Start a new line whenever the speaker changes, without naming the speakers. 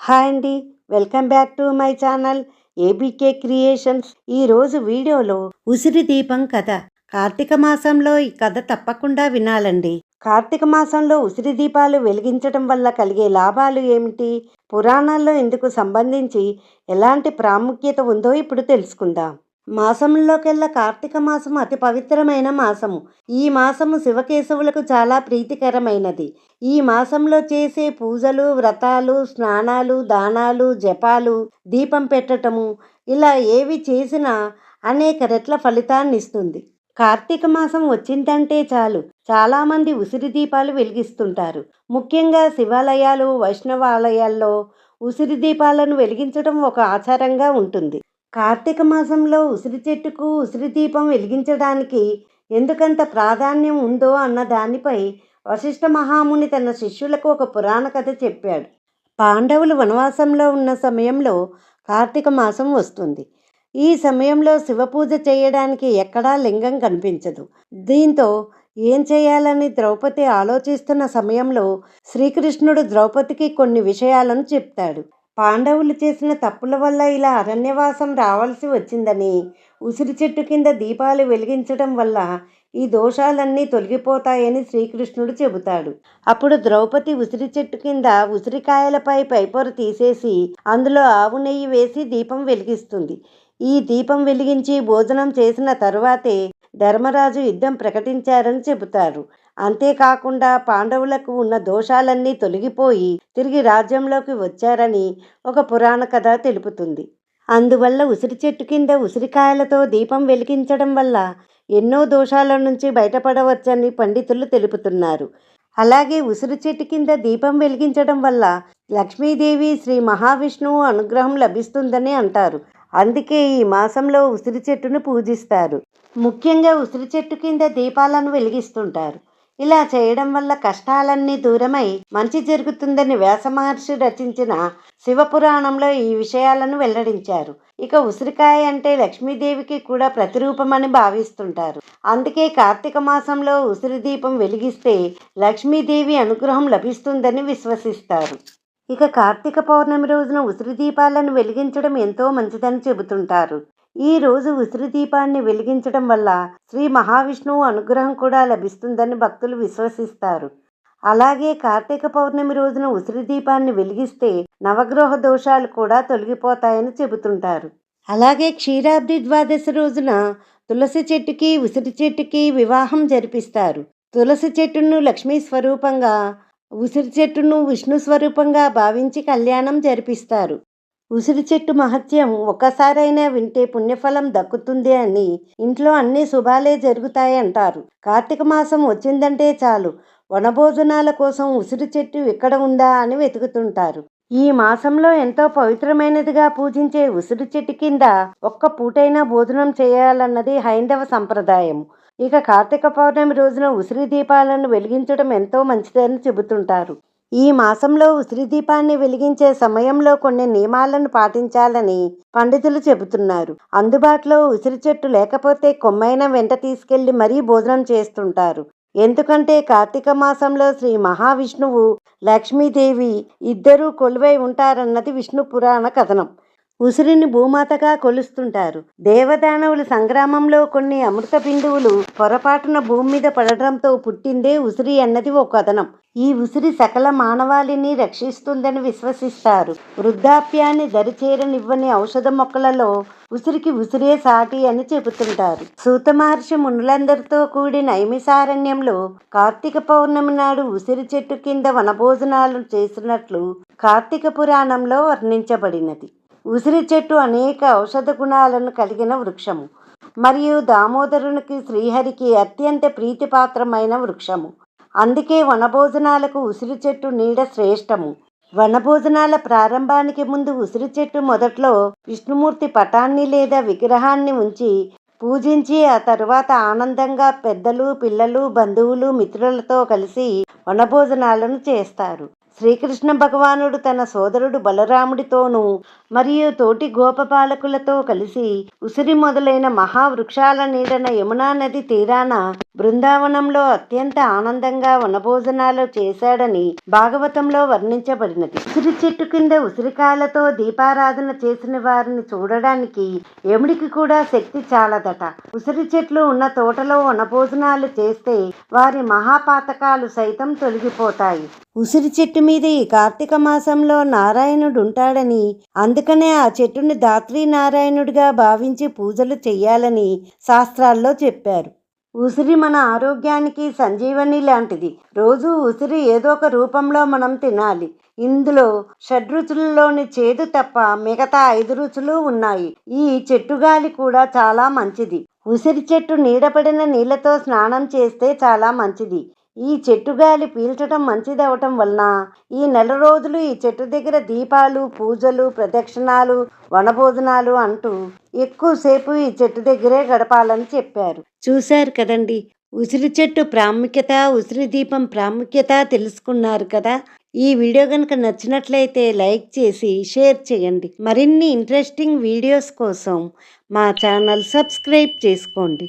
Hi అండి. Welcome back to my channel ABK creations. ఈరోజు వీడియోలో ఉసిరి దీపం కథ. కార్తీక మాసంలో ఈ కథ తప్పకుండా వినాలండి. కార్తీక మాసంలో ఉసిరి దీపాలు వెలిగించడం వల్ల కలిగే లాభాలు ఏమిటి, పురాణాల్లో ఇందుకు సంబంధించి ఎలాంటి ప్రాముఖ్యత ఉందో ఇప్పుడు తెలుసుకుందాం. మాసంలోకెల్లా కార్తీక మాసం అతి పవిత్రమైన మాసము. ఈ మాసము శివకేశవులకు చాలా ప్రీతికరమైనది. ఈ మాసంలో చేసే పూజలు, వ్రతాలు, స్నానాలు, దానాలు, జపాలు, దీపం పెట్టటము ఇలా ఏవి చేసినా అనేక రెట్ల ఫలితాన్ని ఇస్తుంది. కార్తీక మాసం వచ్చిందంటే చాలు చాలామంది ఉసిరి దీపాలు వెలిగిస్తుంటారు. ముఖ్యంగా శివాలయాలు, వైష్ణవాలయాల్లో ఉసిరి దీపాలను వెలిగించడం ఒక ఆచారంగా ఉంటుంది. కార్తీక మాసంలో ఉసిరి చెట్టుకు ఉసిరి దీపం వెలిగించడానికి ఎందుకంత ప్రాధాన్యం ఉందో అన్న దానిపై వశిష్ఠ మహాముని తన శిష్యులకు ఒక పురాణ కథ చెప్పాడు. పాండవులు వనవాసంలో ఉన్న సమయంలో కార్తీక మాసం వస్తుంది. ఈ సమయంలో శివపూజ చేయడానికి ఎక్కడా లింగం కనిపించదు. దీంతో ఏం చేయాలని ద్రౌపది ఆలోచిస్తున్న సమయంలో శ్రీకృష్ణుడు ద్రౌపదికి కొన్ని విషయాలను చెప్తాడు. పాండవులు చేసిన తప్పుల వల్ల ఇలా అరణ్యవాసం రావాల్సి వచ్చిందని, ఉసిరి చెట్టు కింద దీపాలు వెలిగించడం వల్ల ఈ దోషాలన్నీ తొలగిపోతాయని శ్రీకృష్ణుడు చెబుతాడు. అప్పుడు ద్రౌపది ఉసిరి చెట్టు కింద ఉసిరికాయలపై పైపొర తీసేసి అందులో ఆవు నెయ్యి వేసి దీపం వెలిగిస్తుంది. ఈ దీపం వెలిగించి భోజనం చేసిన తరువాతే ధర్మరాజు యుద్ధం ప్రకటించారని చెబుతారు. అంతేకాకుండా పాండవులకు ఉన్న దోషాలన్నీ తొలగిపోయి తిరిగి రాజ్యంలోకి వచ్చారని ఒక పురాణ కథ తెలుపుతుంది. అందువల్ల ఉసిరి చెట్టు కింద ఉసిరికాయలతో దీపం వెలిగించడం వల్ల ఎన్నో దోషాల నుంచి బయటపడవచ్చని పండితులు తెలుపుతున్నారు. అలాగే ఉసిరి చెట్టు కింద దీపం వెలిగించడం వల్ల లక్ష్మీదేవి, శ్రీ మహావిష్ణువు అనుగ్రహం లభిస్తుందని అంటారు. అందుకే ఈ మాసంలో ఉసిరి చెట్టును పూజిస్తారు. ముఖ్యంగా ఉసిరి చెట్టు కింద దీపాలను వెలిగిస్తుంటారు. ఇలా చేయడం వల్ల కష్టాలన్నీ దూరమై మంచి జరుగుతుందని వ్యాస మహర్షి రచించిన శివపురాణంలో ఈ విషయాలను వెల్లడించారు. ఇక ఉసిరికాయ అంటే లక్ష్మీదేవికి కూడా ప్రతిరూపమని భావిస్తుంటారు. అందుకే కార్తీక మాసంలో ఉసిరి దీపం వెలిగిస్తే లక్ష్మీదేవి అనుగ్రహం లభిస్తుందని విశ్వసిస్తారు. ఇక కార్తీక పౌర్ణమి రోజున ఉసిరి దీపాలను వెలిగించడం ఎంతో మంచిదని చెబుతుంటారు. ఈ రోజు ఉసిరి దీపాన్ని వెలిగించడం వల్ల శ్రీ మహావిష్ణువు అనుగ్రహం కూడా లభిస్తుందని భక్తులు విశ్వసిస్తారు. అలాగే కార్తీక పౌర్ణమి రోజున ఉసిరి దీపాన్ని వెలిగిస్తే నవగ్రహ దోషాలు కూడా తొలగిపోతాయని చెబుతుంటారు. అలాగే క్షీరాబ్ది ద్వాదశి రోజున తులసి చెట్టుకి, ఉసిరి చెట్టుకి వివాహం జరిపిస్తారు. తులసి చెట్టును లక్ష్మీ స్వరూపంగా, ఉసిరి చెట్టును విష్ణు స్వరూపంగా భావించి కళ్యాణం జరిపిస్తారు. ఉసిరి చెట్టు మహత్యం ఒక్కసారైనా వింటే పుణ్యఫలం దక్కుతుంది అని, ఇంట్లో అన్ని శుభాలే జరుగుతాయి అంటారు. కార్తీక మాసం వచ్చిందంటే చాలు వనభోజనాల కోసం ఉసిరి చెట్టు ఎక్కడ ఉందా అని వెతుకుతుంటారు. ఈ మాసంలో ఎంతో పవిత్రమైనదిగా పూజించే ఉసిరి చెట్టు కింద ఒక్క పూటైనా భోజనం చేయాలన్నది హైందవ సంప్రదాయం. ఇక కార్తీక పౌర్ణమి రోజున ఉసిరి దీపాలను వెలిగించడం ఎంతో మంచిదని చెబుతుంటారు. ఈ మాసంలో ఉసిరి దీపాన్ని వెలిగించే సమయంలో కొన్ని నియమాలను పాటించాలని పండితులు చెబుతున్నారు. అందుబాటులో ఉసిరి చెట్టు లేకపోతే కొమ్మైనా వెంట తీసుకెళ్లి మరీ భోజనం చేస్తుంటారు. ఎందుకంటే కార్తీక మాసంలో శ్రీ మహావిష్ణువు, లక్ష్మీదేవి ఇద్దరూ కొలువై ఉంటారన్నది విష్ణు పురాణ కథనం. ఉసిరిని భూమాతగా కొలుస్తుంటారు. దేవదానవుల సంగ్రామంలో కొన్ని అమృత బిందువులు పొరపాటున భూమి మీద పడటంతో పుట్టిందే ఉసిరి అన్నది ఒక కథనం. ఈ ఉసిరి సకల మానవాళిని రక్షిస్తుందని విశ్వసిస్తారు. వృద్ధాప్యాన్ని దరిచేరనివ్వని ఔషధ మొక్కలలో ఉసిరికి ఉసిరే సాటి అని చెబుతుంటారు. సూత మహర్షి మునులందరితో కూడిన నైమిసారణ్యంలో కార్తీక పౌర్ణమి నాడు ఉసిరి చెట్టు కింద వనభోజనాలు చేసినట్లు కార్తీక పురాణంలో వర్ణించబడినది. ఉసిరి చెట్టు అనేక ఔషధ గుణాలను కలిగిన వృక్షము మరియు దామోదరునికి, శ్రీహరికి అత్యంత ప్రీతిపాత్రమైన వృక్షము. అందుకే వనభోజనాలకు ఉసిరి చెట్టు నీడ శ్రేష్టము. వనభోజనాల ప్రారంభానికి ముందు ఉసిరి చెట్టు మొదట్లో విష్ణుమూర్తి పటాన్ని లేదా విగ్రహాన్ని ఉంచి పూజించి ఆ తరువాత ఆనందంగా పెద్దలు, పిల్లలు, బంధువులు, మిత్రులతో కలిసి వనభోజనాలను చేస్తారు. శ్రీకృష్ణ భగవానుడు తన సోదరుడు బలరాముడితోనూ మరియు తోటి గోపపాలకులతో కలిసి ఉసిరి మొదలైన మహావృక్షాల నీడన యమునా నది తీరాన బృందావనంలో అత్యంత ఆనందంగా వనభోజనాలు చేశాడని భాగవతంలో వర్ణించబడినది. ఉసిరి చెట్టు కింద ఉసిరికాయలతో దీపారాధన చేసిన వారిని చూడడానికి యముడికి కూడా శక్తి చాలదట. ఉసిరి చెట్లు ఉన్న తోటలో వనభోజనాలు చేస్తే వారి మహాపాతకాలు సైతం తొలగిపోతాయి. ఉసిరి చెట్టు మీద ఈ కార్తీక మాసంలో నారాయణుడు ఉంటాడని, అందుకనే ఆ చెట్టుని ధాత్రీ నారాయణుడిగా భావించి పూజలు చెయ్యాలని శాస్త్రాల్లో చెప్పారు. ఉసిరి మన ఆరోగ్యానికి సంజీవని లాంటిది. రోజు ఉసిరి ఏదో ఒక రూపంలో మనం తినాలి. ఇందులో షడ్రుచులలోని చేదు తప్ప మిగతా 5 రుచులు ఉన్నాయి. ఈ చెట్టు గాలి కూడా చాలా మంచిది. ఉసిరి చెట్టు నీడపడిన నీళ్లతో స్నానం చేస్తే చాలా మంచిది. ఈ చెట్టు గాలి పీల్చడం మంచిదవటం వలన ఈ నెల రోజులు ఈ చెట్టు దగ్గర దీపాలు, పూజలు, ప్రదక్షిణాలు, వనభోజనాలు అంటూ ఎక్కువసేపు ఈ చెట్టు దగ్గరే గడపాలని చెప్పారు. చూశారు కదండి, ఉసిరి చెట్టు ప్రాముఖ్యత, ఉసిరి దీపం ప్రాముఖ్యత తెలుసుకున్నారు కదా. ఈ వీడియో కనుక నచ్చినట్లయితే లైక్ చేసి షేర్ చేయండి. మరిన్ని ఇంట్రెస్టింగ్ వీడియోస్ కోసం మా ఛానల్ సబ్స్క్రైబ్ చేసుకోండి.